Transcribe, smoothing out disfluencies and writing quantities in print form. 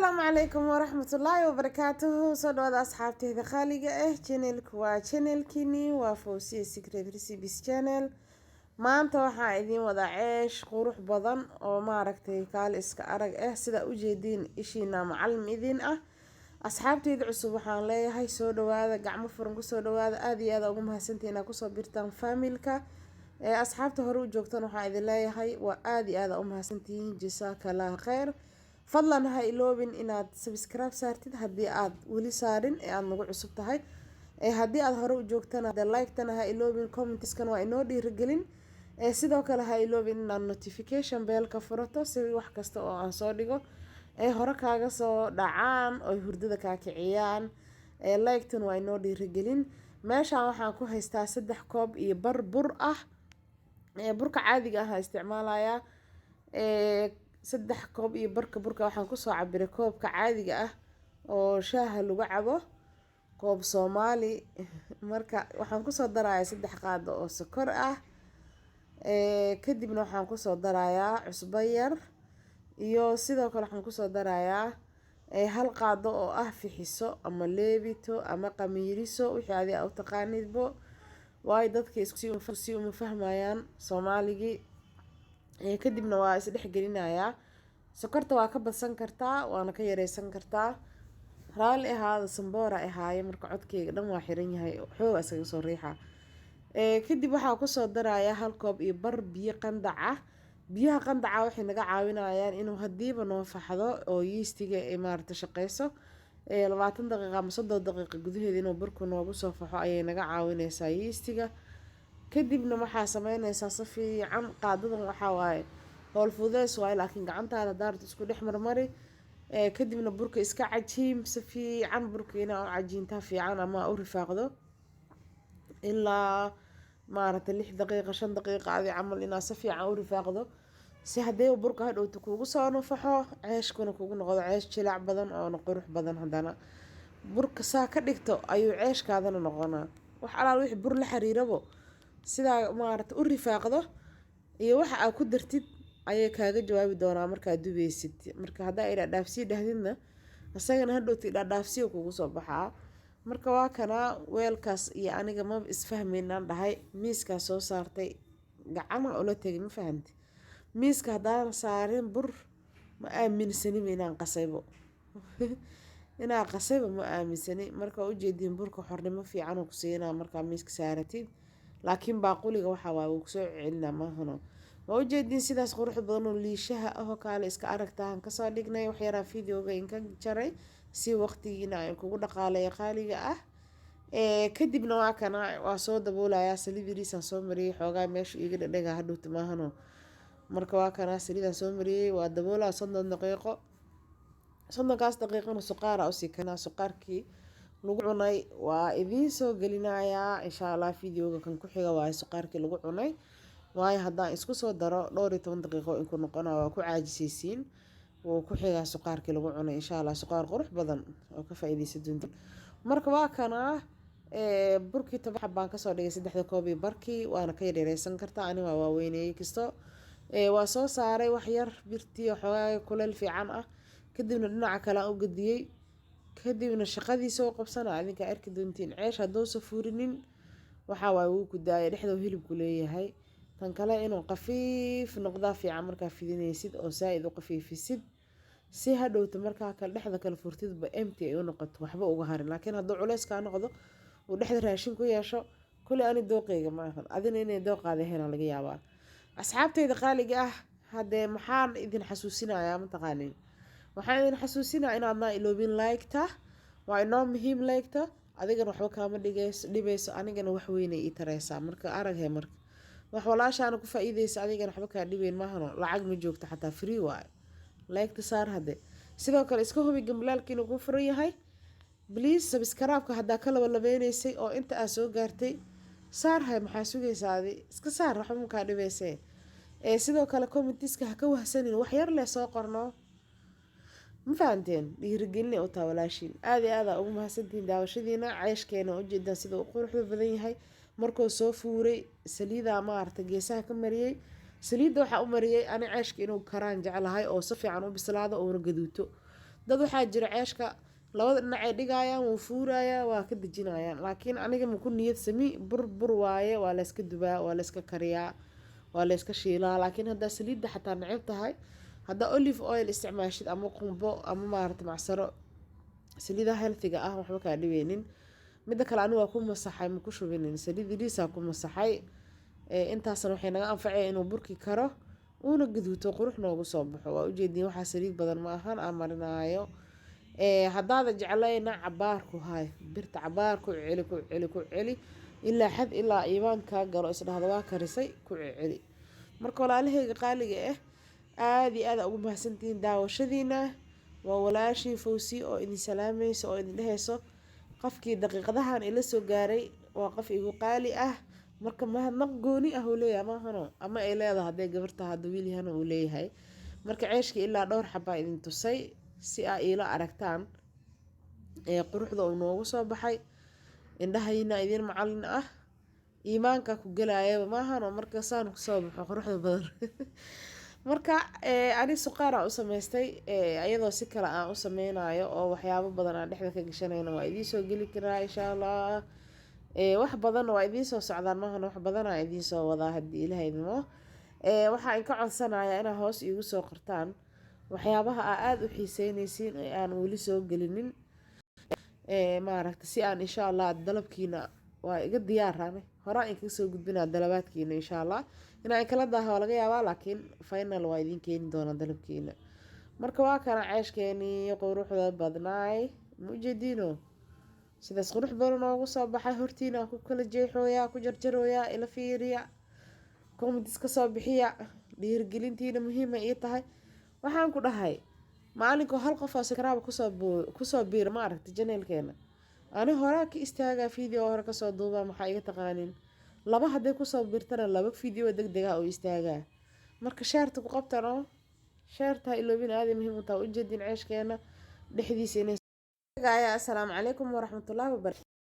السلام عليكم ورحمة الله وبركاته. صدوات أصحابتي إذا خالقة channelك channelكيني وفوسية secret recipes channel. maanta waxaa idin wada ceesh qurux badan oo maaragtay kaal iska arag sida u jeedin ishiina macallim idin ah. asxaabtayda cusub waxaan leeyahay soo dhawaada, gacmo furan ku soo dhawaada. aad iyo aad ugu mahadsantihiin ku soo birtaan familka. asxaabta hore u joogtan waxaan idin leeyahay waa aad iyo aad u mahadsantihiin, jazakallahu khayr. fadlan ha iloobin inaad subscribe saartid haddii aad weli saarin aad nagu cusub tahay. haddii aad hore u joogtana like-tana ha iloobin, commentskan waa inoo dhiirigelin. sidoo kale ha iloobin inaad notification bell ka furato si wax kasta oo aan soo dhigo hore kaaga soo dhacaan oo hurdada kaa kiciyaan. like-tan waa inoo dhiirigelin. meeshaan waxaan ku haystaa 3 koob iyo bar bur ah. burka caadiga ah isticmaalayaa 3 koob iyo barka burka waxaan kusoo cabiray koobka caadiga ah oo shaaha lagu cabo, koob Soomaali. marka waxaan kusoo darayaa 3 qaado oo sokor ah. kadibna waxaan kusoo darayaa cusbo yar iyo sidoo kale waxaan kusoo darayaa 1 qaado oo ah fixiso ama leebito ama qamiiriso wixii aad u taqaanidbo. way dadka si uma fahmayaan Soomaaligi. kadibna waa is dhex gelinayaa. sokorta waa ka badsan kartaa waana ka yareysan kartaa. raali ahaada samboora ahaaye marka codkeyga dhan waa xiran yahay xoog isaga soo riixa. kadib waxaa kusoo darayaa 1 koob iyo bar biyo qandac ah. biyaha qandaca waxay naga caawinayaan inuu hadiiba noo faxdo oo yeastiga ay maaragta shaqeyso 20 daqiiqo ama 30 daqiiqo gudaheeda inuu burku noogu soo faxo ayay naga caawinaysaa yeastiga. kadibna waxaa sameynaysaa si fiican. qaadadan waxaa waaye howl fudeys waaye laakiin gacantaada daarta isku dhex marmari. kadibna burka iska cajiim si fiican. burkiina oo cajiinta fiican ama u rifaaqdo ilaa maaragta 6 daqiiqo 5 daqiiqo adi camal inaa si fiican u rifaaqdo si haddii burka hadhowta kuugu soo nafaxo ceeshkuna kugu noqdo ceesh jilac badan oo qurux badan. haddana burka saa ka dhigto ayuu ceeshkaadana noqonaa. wax alaal wixii bur la xiriirabo sidaa maaragta u rifaaqdo iyo waxa aad ku dartid ayay kaaga jawaabi doonaa markaad dubeysid. marka haddaa ila dhaafsii dhahdidna asagana hadhowta ila dhaafsiyo kugu soo baxaa. marka waa kana weelkaas iyo aniga ma isfahmaynaan dhahay miiska soo saartay gacana ula tagay ma fahanti. miiska haddaan saarin bur ma aaminsani inaan qasaybo inaan qasaybo ma aaminsani. marka u jeedin burka xornimo fiican oo ku siinaa marka miiska saaratid. laakiin baaquliga waxa waa uu soo celinaa maahano. ma u jeedin sidaas qurux badan oo liishaha ah kaale iska aragtaan ka soo dhignay wax yara videoga in ka jaray si waqtigiina ay kugu dhaqaaleeyo qaaliga ah. kadibna waa kana waa soo daboolayaa saliid yariisan soo mariyay xoogaa meesha iga dhadhaga hadhowta maahano. marka waa kana saliidan soo mariyay waa daboolaa 30 daqiiqo. 30 daqiiqona suqaar u sii kana suqaarkii lagu cunay waa idiin soo gelinayaa insha Allah. videoga kan ku xiga waa suqaarkii lagu cunay waayo haddaan isku soo daro 12 daqiiqo in ku noqonaa waa ku caajisaysiin. wuu ku xigaa suqaarkii lagu cunay insha Allah. suqaar qurux badan oo ka faa'iideysan doonto. marka waa kana burkii tabax baan ka soo dhigay 3 koob iyo barkii waana ka yareysan kartaa ani waa waaweynay kisto. waa soo saaray wax yar birtii xoogaa kuleel fiican ah. kadibna dhinaca kale aan u gadiyay. kadibna shaqadiisa oo qabsana adinka arki doontiin. ceesh haddoo safuurinin waxa waa uu ku daayay dhexda hilibku leeyahay. tan kale inuu qafiif noqdo fiican markaa fidinaysid oo saaid u qafiifisid si hadhowta markaa kale dhexda kale furtidba empty ay u noqoto waxba uga harin. laakiin hadduu culeys ka noqdo uu dhexda raashin ku yeesho kulli ani dooqeyga ma ahan adina inay dooqaada heena laga yaabaa. asxaabtayda qaaliga ah haddee maxaan idin xasuusinayaa mataqaanin. waxaan idin xasuusinayaa inaadna iloobin like-ta waa inoo muhiim. like-ta adigana waxba kaama dhibeyso anigana wax weynay ii tareysaa. marka araghe marka wax walaashaana ku faa'iideysa adigana waxba kaa dhibeyn maahano. lacag ma joogto xataa free waaye. like-ta saar hadde. sidoo kale iska hubi gambalaalka inuu ku furan yahay. please subscribe-ka haddaa ka labaynaysay oo inta aad soo gaartay saar hay maxaa sugaysaa adi iska saar waxba ma kaa dhibeysee. sidoo kale commentiska ha ka wahsanin wax yar leh soo qorno ma fahanteen. dhiirigelin u taa walaashiin. aad iyo aad ugu mahadsantihiin daawashadiina. ceeshkeena u jeedaan sida uu quruxda badan yahay. markuu soo fuuray saliida maaragta geesaha ka mariyay. saliidda waxaa u mariyay ani ceeshka inuu karaan jeclahay oo si fiican u bislaado oo gaduuto. dad waxaa jira ceeshka labada dhinac ay dhigayaan wuu fuurayaa waa ka dejinayaan, laakiin aniga maku niyad sami, bur waaye, waa layska dubaa, waa layska kariyaa, waa layska shiilaa. laakiin haddaa saliidda xataa neceb tahay, haddaa olive oil isticmaashid ama qumbo ama maarata macsaro, saliidaha healthiga ah waxba kaa dhibeynin. midda kale anigu waa ku masaxay, maku shubinin, saliid yariisaa ku masaxay. intaasna waxay naga anfacaya inuu burki karo uuna gaduuto qurux noogu soo baxo. waa ujeediin waxaa saliid badan ma ahan aan marinaayo. haddaada jeclayna cabaar ku hay, birta cabaar ku celi ku celi ku celi ilaa xad, ilaa iimaan kaa galo isdhahda waa karisay ku celi. marka walaalahayga qaaliga ah, aad iyo aad ugu mahadsantihiin daawashadiina. waa walaashii Fawzi oo idin salaamayso oo idin dhehayso qofkii daqiiqadahan ila soo gaaray waa qof igu qaali ah. marka mahadnaq gooni ah uu leeyahay maahano, ama ay leedahay hadday gabarta hadda wiil yahana uu leeyahay. marka ceeshkii ilaa dhowr xabaa idin tusay si aa iila aragtaan quruxda uu noogu soo baxay. indhahayna idin macallin ah, iimaanka ku gelaayaba maahano marka saan kusoo baxo quruxda badan. marka ani suqaar aan u samaystay, ayadoo si kale aan u sameynayo oo waxyaabo badan aan dhexda ka gashanayno waa idiin soo geli karaa insha allah. wax badan waa idiin soo socdaan maahano, wax badan aan idiin soo wadaa haddii ilaahay idmo. waxaa inka codsanayaa inaa hoos iigu soo qortaan waxyaabaha aa aada u xiiseynaysiin ee aan weli soo gelinin. maaragta si aan insha allah dalabkiina waa iga diyaarane horaa in kaga soo gudbinaa dalabaadkiina insha allah. inaa in kala daaha waa laga yaabaa, laakiin final waa idiin keeni doonaa dalabkiina. marka waa kana ceeshkeenii quruxda badnaay ma ujeediino sidaas qurux badan noogu soo baxay. hortiina ku kala jeexooyaa, ku jarjarooyaa, ila fiiriya, comments ka soo bixiya, dhiirigelintiina muhiima ii tahay. waxaan ku dhahay maalinkoo hal qof oo sakraaba kusoo biira ma aragta janeelkeena, ani horaa ka istaagaa video hore kasoo duubaa, maxaa iga taqaanin laba hadday kusoo biirtana laba video degdeg ah oo istaagaa. marka sheerta ku qabtano, sheerta ha iloobin, aaday muhiim u tahay. ujeedin ceeshkeena dhexdiisa inay. assalaamu calaykum waraxmatullaahi wabarakatuh.